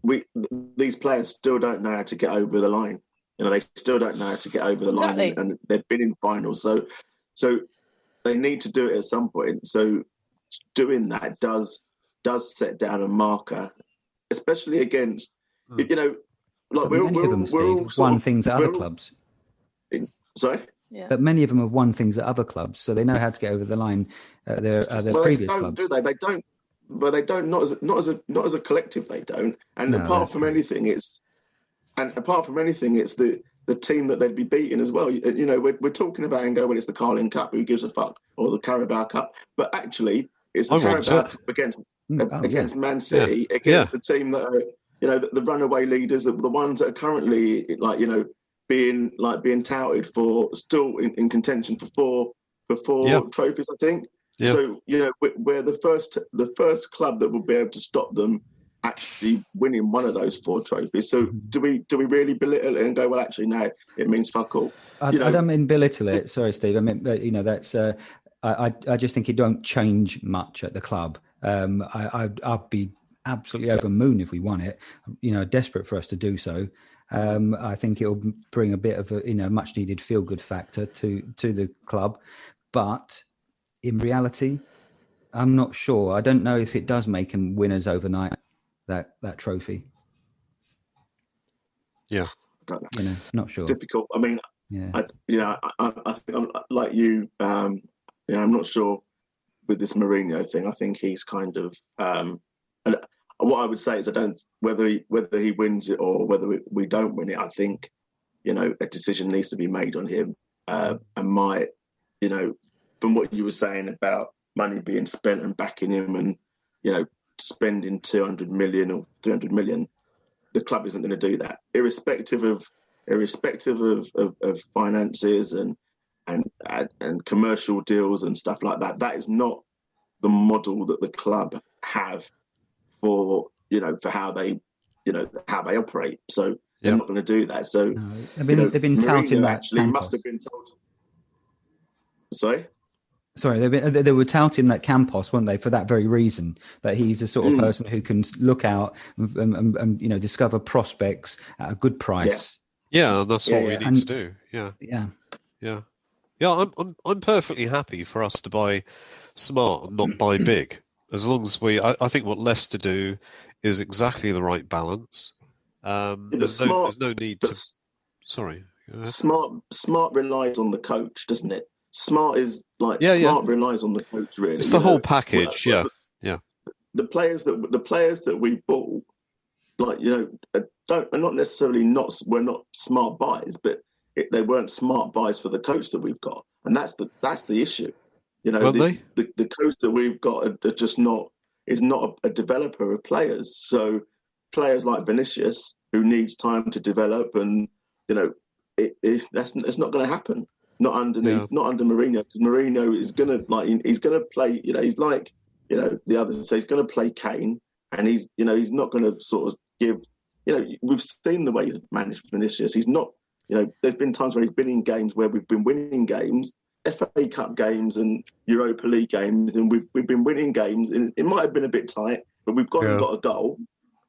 we these players still don't know how to get over the line. They still don't know how to get over the line, and they've been in finals. So they need to do it at some point. So doing that does set down a marker, especially against like but many of them, Steve, have won things at other clubs. Sorry. Yeah. But many of them have won things at other clubs, so they know how to get over the line at their previous clubs. Do they? They don't. But they don't. Not as a collective. They don't. And No, apart from anything, it's the team that they'd be beating as well. We're talking about and go, well, it's the Carling Cup. Who gives a fuck? Or the Carabao Cup. But actually, it's the Carabao Cup against Man City, against the team that are the runaway leaders, the ones that are currently being touted for still in contention for four trophies, I think. Yeah. So we're the first club that will be able to stop them actually winning one of those 4 trophies. So do we really belittle it and go, well, actually no, it means fuck all? I don't mean belittle it. Sorry, Steve. I mean, that's. I just think it don't change much at the club. I'd be absolutely over the moon if we won it. Desperate for us to do so. I think it'll bring a bit of a much needed feel good factor to the club, but in reality, I'm not sure. I don't know if it does make them winners overnight. That trophy. Yeah, not sure. It's difficult. I mean, I think I'm like you. I'm not sure with this Mourinho thing. I think he's kind of. And what I would say is, I don't whether he wins it or whether we don't win it. I think a decision needs to be made on him. And from what you were saying about money being spent and backing him, and spending 200 million or 300 million, the club isn't going to do that, irrespective of finances and commercial deals and stuff like that. That is not the model that the club have for how they operate. So they're not going to do that. So they've been touting that. Actually, must have been told. Sorry, they were touting that Campos, weren't they, for that very reason, that he's a sort of person who can look out and discover prospects at a good price. Yeah, that's what we need to do. Yeah. I'm perfectly happy for us to buy smart and not buy big, as long as I think what Leicester do is exactly the right balance. There's no need to. Sorry. Smart relies on the coach, doesn't it? Smart is smart relies on the coach, really. It's the whole package, The players that we bought, are not necessarily we're not smart buys, but they weren't smart buys for the coach that we've got, and that's the issue. The coach that we've got is not a developer of players. So players like Vinicius, who needs time to develop, and it's not going to happen. Not under Mourinho, because Mourinho is gonna he's gonna play. He's like the others. So he's gonna play Kane, and he's not gonna sort of give. We've seen the way he's managed Vinicius. He's not. There's been times where he's been in games where we've been winning games, FA Cup games and Europa League games, and we've been winning games. And it might have been a bit tight, but we've gone and got a goal.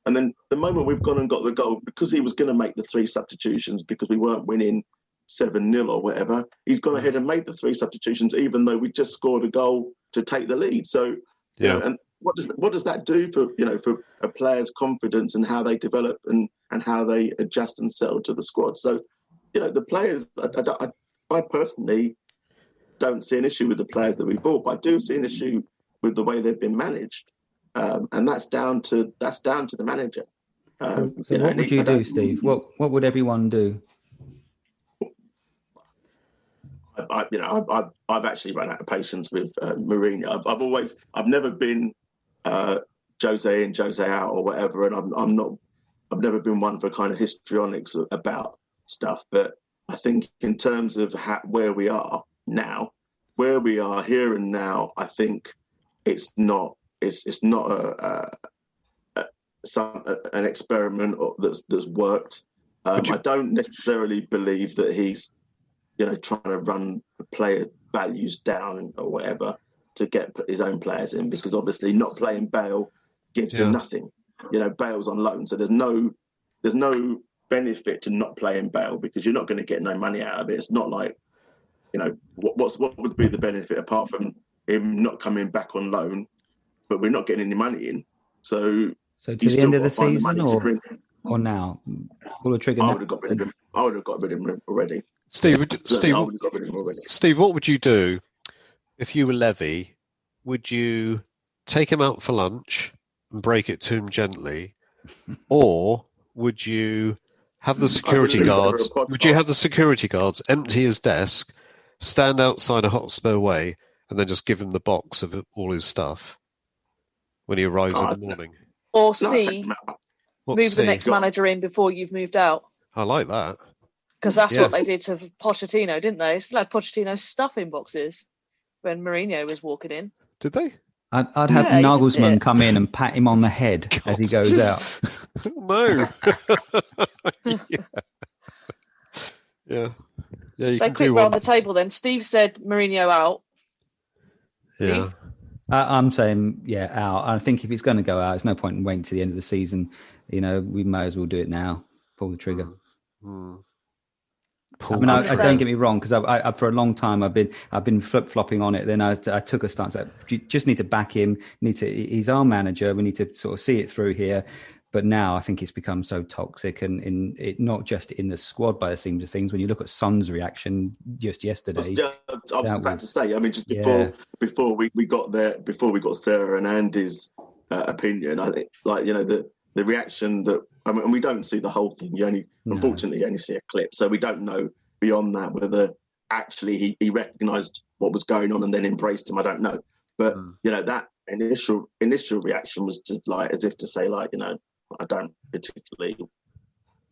And then the moment we've gone and got the goal, because he was going to make the 3 substitutions because we weren't winning 7-0 or whatever, he's gone ahead and made the 3 substitutions, even though we just scored a goal to take the lead. So, and what does that do for for a player's confidence and how they develop and how they adjust and settle to the squad? So, the players, I personally don't see an issue with the players that we bought, but I do see an issue with the way they've been managed, and that's down to the manager. So what would you do, Steve? What would everyone do? I've actually run out of patience with Mourinho. I've never been Jose in, Jose out or whatever, and I've never been one for kind of histrionics about stuff. But I think in terms of where we are now, where we are here and now, I think it's not an experiment that's worked. I don't necessarily believe that he's trying to run the player values down or whatever to get his own players in, because obviously not playing Bale gives him nothing. Bale's on loan, so there's no benefit to not playing Bale because you're not going to get no money out of it. It's not like, what would be the benefit apart from him not coming back on loan, but we're not getting any money in. So to the end of the season or now? Pull the trigger now? I would have got rid of him. I would have got rid of him already. Steve, what would you do if you were Levy? Would you take him out for lunch and break it to him gently, or would you have the security guards? Would you have the security guards empty his desk, stand outside a Hotspur Way, and then just give him the box of all his stuff when he arrives in the morning? Or move the next manager in before you've moved out. I like that. Because that's what they did to Pochettino, didn't they? Still had Pochettino's stuff in boxes when Mourinho was walking in. Did they? I'd have Nagelsmann come in and pat him on the head as he goes out. No. Yeah. So quick round the table then. Steve said Mourinho out. Yeah. I'm saying, out. I think if it's going to go out, there's no point in waiting to the end of the season. We might as well do it now. Pull the trigger. Don't get me wrong, because I for a long time I've been flip flopping on it. Then I took a stance that you just need to back him. He's our manager. We need to sort of see it through here. But now I think it's become so toxic, and it not just in the squad by the seams of things. When you look at Son's reaction just yesterday, I was about to say. I mean, just before we got there, before we got Sarah and Andy's opinion, I think the reaction that. I mean, we don't see the whole thing. Unfortunately, you only see a clip, so we don't know beyond that whether actually he recognised what was going on and then embraced him. I don't know, but that initial reaction was just as if to say I don't particularly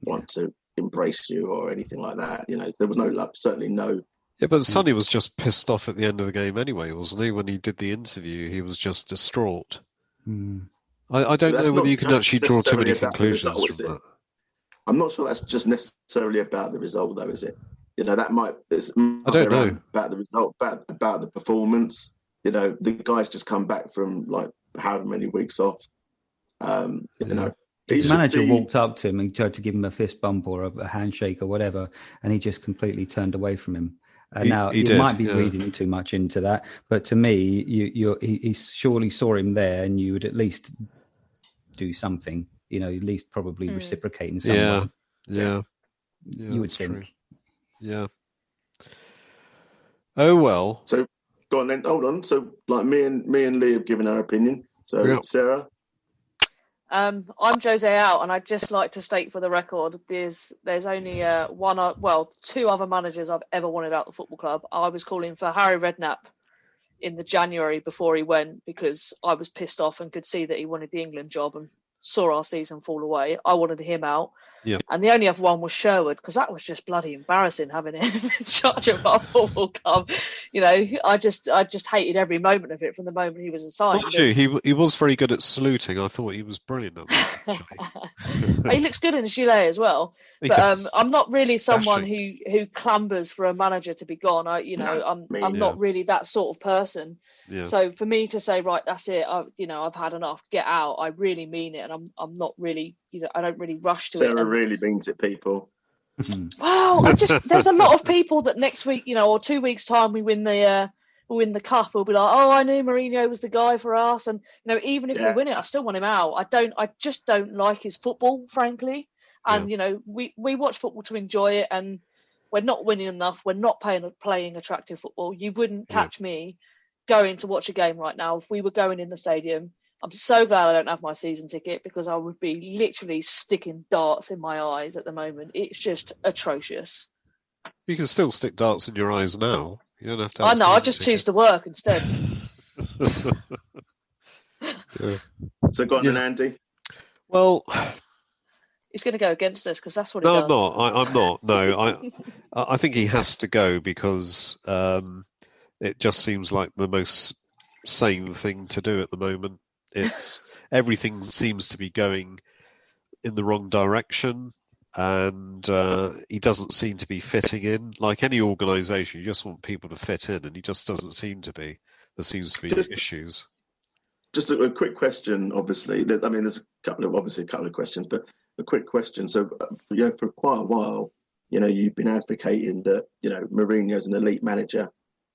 want to embrace you or anything like that. There was no love, certainly no. Yeah, but Sonny was just pissed off at the end of the game anyway, wasn't he? When he did the interview, he was just distraught. I don't know whether you can actually draw too many conclusions from that. I'm not sure that's just necessarily about the result, though, is it? That might. I don't know about the result, about the performance. The guy's just come back from however many weeks off. His manager walked up to him and tried to give him a fist bump or a handshake or whatever, and he just completely turned away from him. Now you might be reading too much into that, but to me, he surely saw him there, and you would at least do something. At least probably reciprocate in some way. Yeah. You would think. True. Yeah. Oh well. So go on then. Hold on. So me and Lee have given our opinion. So Sarah. I'm Jose out, and I'd just like to state for the record, there's only two other managers I've ever wanted out the football club. I was calling for Harry Redknapp in the January before he went because I was pissed off and could see that he wanted the England job and saw our season fall away. I wanted him out. Yeah. And the only other one was Sherwood, because that was just bloody embarrassing having him in charge of our football club. I just hated every moment of it from the moment he was assigned. He was very good at saluting. I thought he was brilliant at that, actually. He looks good in the gilet as well. But I'm not really someone who clambers for a manager to be gone. I'm not really that sort of person. Yeah. So for me to say, right, that's it, I've had enough, get out, I really mean it, and I'm not really, I don't really rush to it. Sarah really means it, people. Wow, there's a lot of people that next week, or 2 weeks' time we win the cup, we'll be like, oh, I knew Mourinho was the guy for us, and even if we win it, I still want him out. I just don't like his football, frankly, and we watch football to enjoy it, and we're not winning enough. We're not playing attractive football. You wouldn't catch me going to watch a game right now. If we were going in the stadium, I'm so glad I don't have my season ticket, because I would be literally sticking darts in my eyes at the moment. It's just atrocious. You can still stick darts in your eyes now. You don't have to. I know. I just choose to work instead. So go on then, Andy. Well, he's going to go against us because that's what he does. No, I'm not. No, I think he has to go because it just seems like the most sane thing to do at the moment. Everything seems to be going in the wrong direction, and he doesn't seem to be fitting in. Like any organisation, you just want people to fit in, and he just doesn't seem to be. There seems to be issues. just a quick question. Obviously, there's a couple of questions, but a quick question. So, for quite a while, you've been advocating that Mourinho's an elite manager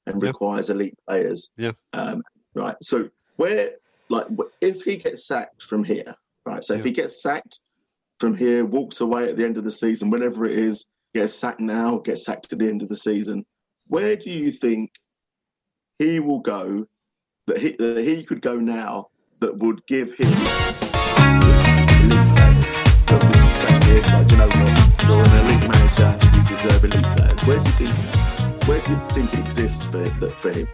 and requires elite players. Yeah. Right. So, if he gets sacked from here, right? So, if he gets sacked from here, walks away at the end of the season, whenever it is, gets sacked now, gets sacked at the end of the season, where do you think he will go? That he could go now that would give him elite players that would say him, like, what, you're an elite manager, you deserve elite players. Where do you think it exists for him?